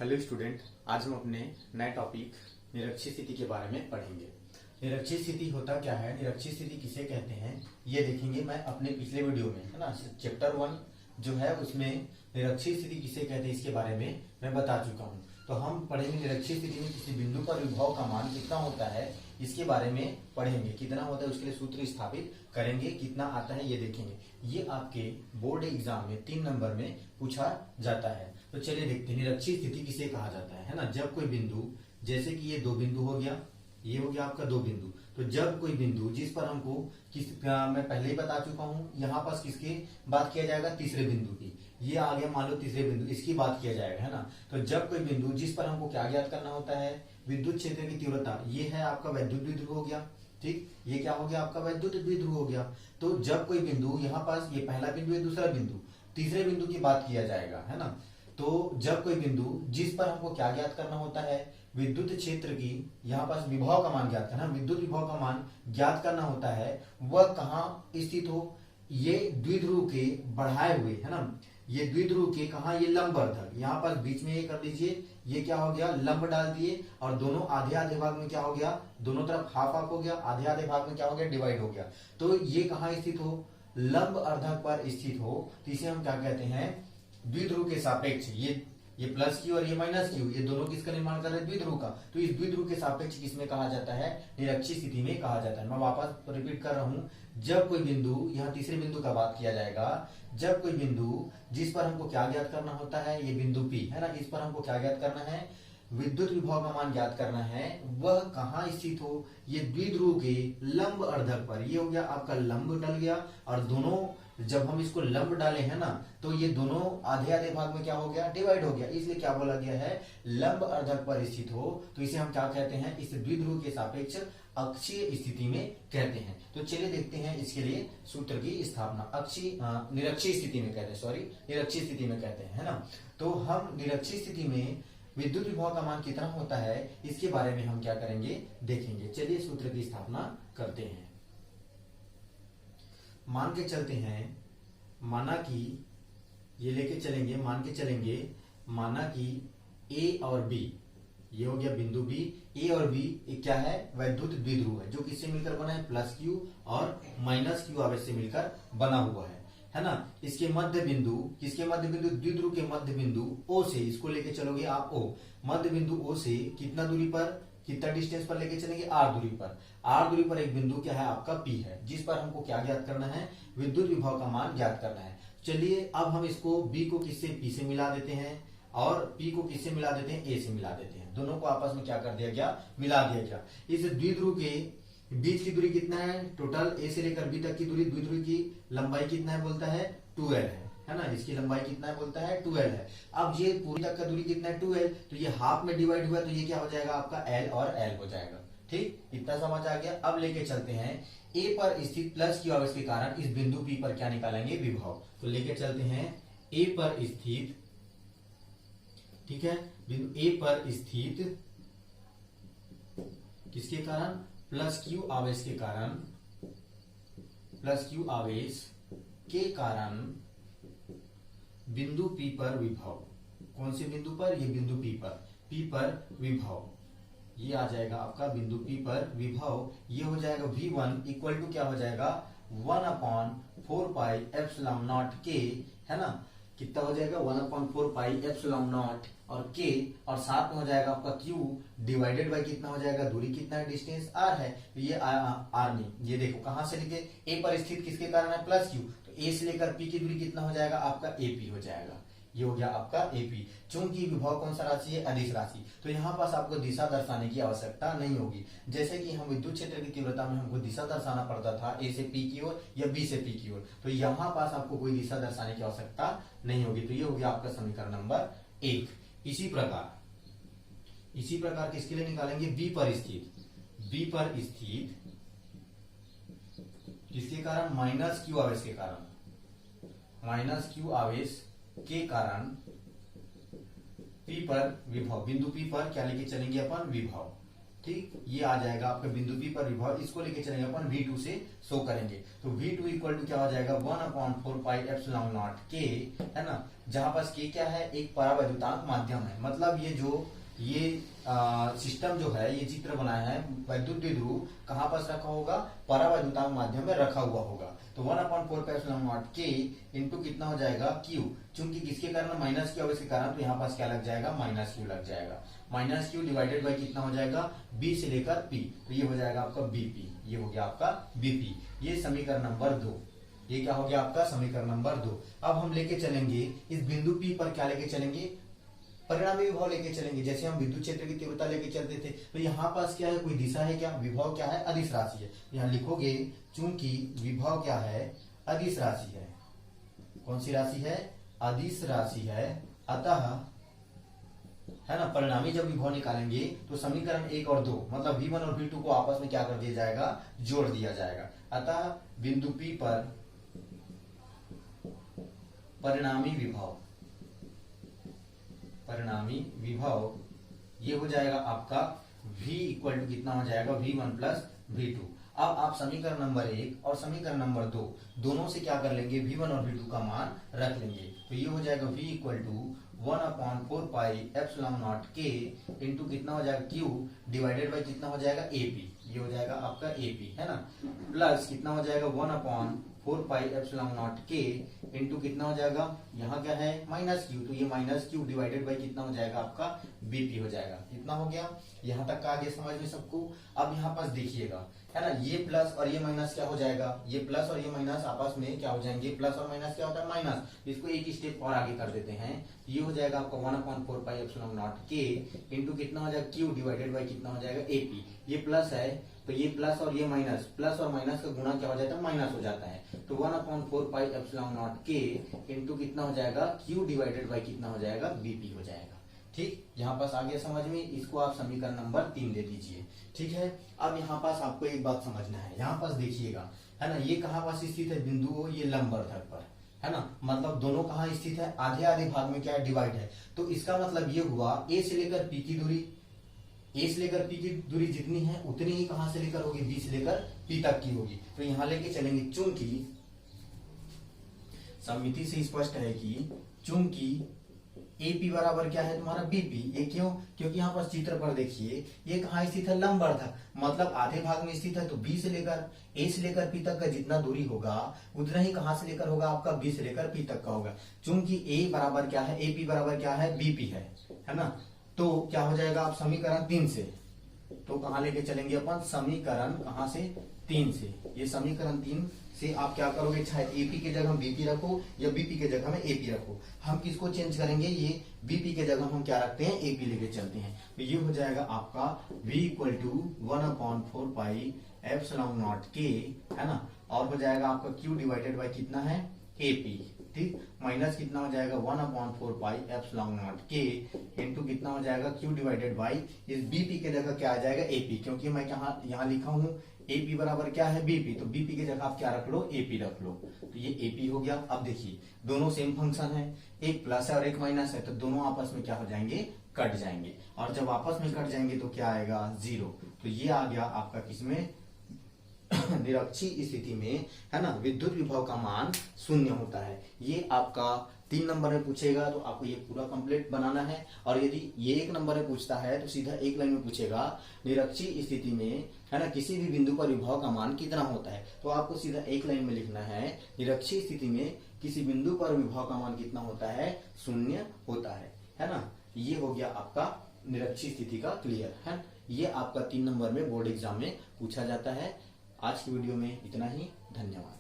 Hello student, आज हम अपने नए टॉपिक निरक्षीय स्थिति के बारे में पढ़ेंगे। निरक्षीय स्थिति होता क्या है, निरक्षीय स्थिति किसे कहते हैं, ये देखेंगे। मैं अपने पिछले वीडियो में, है ना, चैप्टर 1 जो है उसमें निरक्षीय स्थिति किसे कहते हैं इसके बारे में मैं बता चुका हूँ। तो हम पढ़ेंगे निरक्षीय स्थिति में किसी बिंदु पर विभव का मान कितना होता है इसके बारे में पढ़ेंगे। कितना होता है उसके लिए सूत्र स्थापित करेंगे, कितना आता है ये देखेंगे। ये आपके बोर्ड एग्जाम में 3 नंबर में पूछा जाता है। तो चलिए देखते हैं निरक्षीय स्थिति किसे कहा जाता है ना। जब कोई बिंदु, जैसे कि ये 2 बिंदु हो गया, ये हो गया आपका 2 बिंदु। तो जब कोई बिंदु जिस पर हमको मैं पहले ही बता चुका हूँ, यहाँ पर किसकी बात किया जाएगा, तीसरे बिंदु की। ये आ गया मान लो तीसरे बिंदु, इसकी बात किया जाएगा, है ना। तो जब कोई बिंदु जिस पर हमको क्या ज्ञात करना होता है, विद्युत क्षेत्र की तीव्रता, ये है आपका वैद्युत द्विध्रुव हो गया। ठीक, ये क्या हो गया आपका वैद्युत द्विध्रुव हो गया। तो जब कोई बिंदु यहाँ पास, ये पहला बिंदु है, दूसरा बिंदु, तीसरे बिंदु की बात किया जाएगा, है ना। तो जब कोई बिंदु जिस पर हमको क्या ज्ञात करना होता है, विद्युत क्षेत्र की, यहाँ पास विभव का मान ज्ञात करना, विद्युत विभव का मान ज्ञात करना होता है, वह कहाँ स्थित हो, ये द्विध्रुव के बढ़ाए हुए, है ना, ये द्विध्रुव के कहा, ये लंबवर्धक, यहाँ पर बीच में ये कर दीजिए, ये क्या हो गया, लंब डाल दिए, और दोनों आधे आधे भाग में क्या हो गया, दोनों तरफ हाफ हाफ हो गया, आधे आधे भाग में क्या हो गया, डिवाइड हो गया। तो ये कहाँ स्थित हो, लंब अर्धक पर स्थित हो। तो इसे हम क्या कहते हैं, द्विध्रुव के सापेक्ष। ये प्लस क्यू और ये माइनस क्यू, ये दोनों किसका निर्माण कर रहे हैं, द्विध्रुव का। तो इस द्विध्रुव के सापेक्ष किसमें कहा जाता है, निरक्षीय स्थिति में कहा जाता है। मैं वापस रिपीट कर रहा हूं, जब कोई बिंदु, यहाँ तीसरे बिंदु का बात किया जाएगा, जब कोई बिंदु जिस पर हमको क्या ज्ञात करना होता है, ये बिंदु P है ना, इस पर हमको क्या ज्ञात करना है, विद्युत विभव का मान ज्ञात करना है, वह कहाँ स्थित हो, ये द्विध्रुव के लंब अर्धक पर। ये हो गया आपका लंब डल गया, और दोनों जब हम इसको लंब डाले हैं ना, तो ये दोनों आधे आधे भाग में क्या हो गया, डिवाइड हो गया। इसलिए क्या बोला गया है, लंब अर्धक पर स्थित हो। तो इसे हम क्या कहते हैं, इस द्विध्रुव के सापेक्ष अक्षीय स्थिति में कहते हैं। तो चलिए देखते हैं इसके लिए सूत्र की स्थापना। निरक्षीय स्थिति में कहते हैं, सॉरी, निरक्षीय स्थिति में कहते हैं, है ना। तो हम निरक्षीय स्थिति में विद्युत विभव का मान कितना होता है इसके बारे में हम क्या करेंगे, देखेंगे। चलिए सूत्र की स्थापना करते हैं। मान के चलते हैं, माना कि ये लेके चलेंगे, मान के चलेंगे, माना कि ए और बी, ये हो गया बिंदु बी, ए और बी क्या है, वैद्युत द्विध्रुव है, जो किससे मिलकर बना है, प्लस क्यू और माइनस क्यू आवेश से मिलकर बना हुआ है ना। इसके मध्य बिंदु, किसके मध्य बिंदु, द्विध्रुव के मध्य बिंदु ओ से, इसको लेके चलोगे आप ओ, मध्य बिंदु ओ से कितना दूरी पर, कितना डिस्टेंस पर लेके चलेंगे, आर दूरी पर। आर दूरी पर एक बिंदु क्या है आपका पी है, जिस पर हमको क्या ज्ञात करना है, विद्युत विभव का मान ज्ञात करना है। चलिए अब हम इसको बी को किससे, पी से मिला देते हैं, और पी को किससे मिला देते हैं, ए से मिला देते हैं। दोनों को आपस में क्या कर दिया गया, मिला दिया गया। इस द्विध्रुव के बीच की दूरी कितना है, टोटल ए से लेकर बी तक की दूरी, द्विध्रुव की लंबाई कितना है, बोलता है 2l है ना। इसकी लंबाई कितना है, बोलता है 2l है। अब ये पूरी तक का दूरी कितना है, 2l, तो ये हाफ में डिवाइड हुआ, तो ये क्या हो जाएगा आपका l और l हो जाएगा। ठीक, इतना समझ आ गया। अब लेके चलते हैं ए पर स्थित प्लस क्यू आवेश के कारण इस बिंदु पी पर क्या निकालेंगे, विभव। तो लेके चलते हैं ए पर स्थित, ठीक है, बिंदु ए पर स्थित किसके कारण, प्लस क्यू आवेश के कारण, प्लस क्यू आवेश के कारण बिंदु पी पर विभव। कौन से बिंदु पर, ये बिंदु पी पर विभव, ये आ जाएगा आपका बिंदु पी पर विभव। ये हो जाएगा V1 इक्वल टू क्या हो जाएगा, 1/4 पाई एप्सिलॉन नॉट के, है ना। कितना हो जाएगा, 1/4 पाई एप्सिलॉन नॉट और के, और साथ में हो जाएगा आपका Q डिवाइडेड बाय कितना हो जाएगा, दूरी कितना है, डिस्टेंस r है। तो ये r नहीं, ये देखो कहां से लिखे, ए पर स्थित किसके कारण है, प्लस क्यू, तो ए से लेकर पी की दूरी कितना हो जाएगा आपका, एपी हो जाएगा। ये हो गया आपका एपी। चूंकि विभव कौन सा राशि है, अदिश राशि, तो यहाँ पास आपको दिशा दर्शाने की आवश्यकता नहीं होगी। जैसे कि हम विद्युत क्षेत्र की तीव्रता में हमको दिशा दर्शाना पड़ता था, ए से पी की ओर या बी से पी की ओर, तो यहाँ पास आपको कोई दिशा दर्शाने की आवश्यकता नहीं होगी। तो ये हो गया आपका समीकरण नंबर 1। इसी प्रकार किसके लिए निकालेंगे, बी पर स्थित किसके कारण, माइनस क्यू आवेश के कारण, माइनस क्यू आवेश के कारण पी पर विभव, बिंदु पी पर क्या लेके चलेंगे अपन, विभव। ठीक, ये आ जाएगा आपका बिंदु P पर विभव। इसको लेके चलेंगे अपन V2 से शो करेंगे। तो V2 इक्वल टू क्या हो जाएगा 1/4 पाई एप्सिलॉन नॉट K, है ना, जहां पर K क्या है, एक परावैद्युतांक माध्यम है। मतलब ये सिस्टम जो है, ये चित्र बनाया है, वैद्युत द्विध्रुव कहाँ पर रखा होगा, परावैद्युतांक माध्यम में रखा हुआ होगा। तो 1/4 pi epsilon naught K into कितना हो जाएगा Q, चूंकि किसके कारण माइनस Q, इसके कारण तो यहाँ पास क्या लग जाएगा, माइनस Q लग जाएगा। माइनस Q डिवाइडेड बाई कितना हो जाएगा, B से लेकर P, तो ये हो जाएगा आपका BP, ये हो गया आपका BP। ये समीकरण नंबर 2, ये क्या हो गया आपका समीकरण नंबर 2। अब हम लेके चलेंगे इस बिंदु P पर, क्या लेके चलेंगे, परिणामी विभव लेके चलेंगे। जैसे हम विद्युत क्षेत्र की तीव्रता लेके चलते थे, तो यहाँ पास क्या है, कोई दिशा है क्या, विभव क्या है, अदिश राशि है। यहाँ लिखोगे चूंकि विभव क्या है, अदिश राशि है। कौन सी राशि है, अदिश राशि है, अतः, है ना, परिणामी जब विभव निकालेंगे तो समीकरण 1 और 2 मतलब V1 और V2 को आपस में क्या कर दिया जाएगा, जोड़ दिया जाएगा। अतः बिंदु P पर परिणामी विभव ये हो जाएगा आपका V इक्वल टू कितना हो जाएगा, V1 प्लस V2। अब आप समीकरण नंबर 1 और समीकरण नंबर 2 दोनों से क्या कर लेंगे, V1 और V2 का मान रख लेंगे। तो ये हो जाएगा V equal to 1/4 pi epsilon naught K into कितना हो जाएगा Q डिवाइडेड बाई कितना हो जाएगा AP, ये हो जाएगा आपका AP, है ना, प्लस कितना हो जाएगा 1/4 pi epsilon naught K into कितना हो जाएगा, यहाँ क्या है माइनस Q, तो ये माइनस Q डिवाइडेड बाई कितना हो जाएगा आपका BP हो जाएगा। कितना हो गया, यहाँ तक का आ गया समझ में सबको। अब यहाँ पास देखिएगा, है ना, ये प्लस और ये माइनस क्या हो जाएगा, ये प्लस और ये माइनस आपस में क्या हो जाएंगे, प्लस और माइनस क्या होता है, माइनस। इसको एक स्टेप और आगे कर देते हैं, ये हो जाएगा आपका 1/4 pi epsilon naught K into कितना हो जाएगा Q डिवाइडेड बाई कितना हो जाएगा AP। ये प्लस है तो ये प्लस और ये माइनस, प्लस और माइनस का गुणा क्या हो जाता है, माइनस हो जाता है। तो 1/4 pi epsilon naught K into कितना हो जाएगा Q डिवाइडेड बाई कितना हो जाएगा, BP हो जाएगा। ठीक, यहाँ पास आ गया समझ में। इसको आप समीकरण नंबर 3 दे दीजिए। ठीक है, अब यहाँ पास आपको एक बात समझना है, यहाँ पास देखिएगा, है ना, ये कहाँ पास स्थित है बिंदु, ये लंबवर्धक पर, है ना, मतलब दोनों कहाँ स्थित है, आधे आधे भाग में क्या है, डिवाइड है। तो इसका मतलब ये हुआ A से लेकर P की दूरी, A से लेकर P की दूरी जितनी है उतनी ही कहां से लेकर होगी, B से लेकर P तक की होगी। तो यहां लेके चलेंगे, चूंकि समिति से स्पष्ट है कि चूंकि AP बराबर क्या है तुम्हारा BP। ये क्यों, क्योंकि यहाँ पर चित्र पर देखिए ये कहाँ स्थित है, लंबवर्धक, मतलब आधे भाग में स्थित है। तो B से लेकर A से लेकर P तक का जितना दूरी होगा उतना ही कहां से लेकर होगा, आपका B से लेकर P तक का होगा। चूंकि A बराबर क्या है, AP बराबर क्या है, BP है ना। तो क्या हो जाएगा, आप समीकरण 3 से, तो कहां लेके चलेंगे अपन, समीकरण कहां से, 3 से। ये समीकरण 3 से आप क्या करोगे, चाहे AP के जगह BP रखो या BP के जगह में AP रखो। हम किसको चेंज करेंगे, ये BP के जगह हम क्या रखते हैं, AP लेके चलते हैं। तो ये हो जाएगा आपका V equal to 1/4 pi epsilon naught K, है ना, और हो जाएगा आपका Q डिवाइडेड बाई कितना है, AP। ठीक, माइनस कितना हो जाएगा 1/4 pi epsilon naught K into कितना हो जाएगा Q डिवाइडेड बाई, इस BP के जगह क्या आ जाएगा, AP, क्योंकि मैं यहाँ लिखा हूँ AP बराबर क्या है, BP, तो BP की जगह आप क्या रख लो, AP रख लो। तो ये AP हो गया। अब देखिए दोनों सेम फंक्शन है, एक प्लस है और एक माइनस है, तो दोनों आपस में क्या हो जाएंगे, कट जाएंगे, और जब आपस में कट जाएंगे तो क्या आएगा, 0। तो ये आ गया आपका किसमें, निरक्षीय स्थिति में, है ना, विद्युत विभव का मान 0 होता है। ये आपका 3 नंबर में पूछेगा तो आपको ये पूरा कंप्लीट बनाना है, और यदि ये 1 नंबर में पूछता है तो सीधा एक लाइन में पूछेगा, निरक्षीय स्थिति में, है ना, किसी भी बिंदु पर विभव का मान कितना होता है। तो आपको सीधा एक लाइन में लिखना है, निरक्षीय स्थिति में किसी बिंदु पर विभव का मान कितना होता है, 0 होता है ना। ये हो गया आपका निरक्षीय स्थिति का क्लियर है। ये आपका 3 नंबर में बोर्ड एग्जाम में पूछा जाता है। आज की वीडियो में इतना ही, धन्यवाद।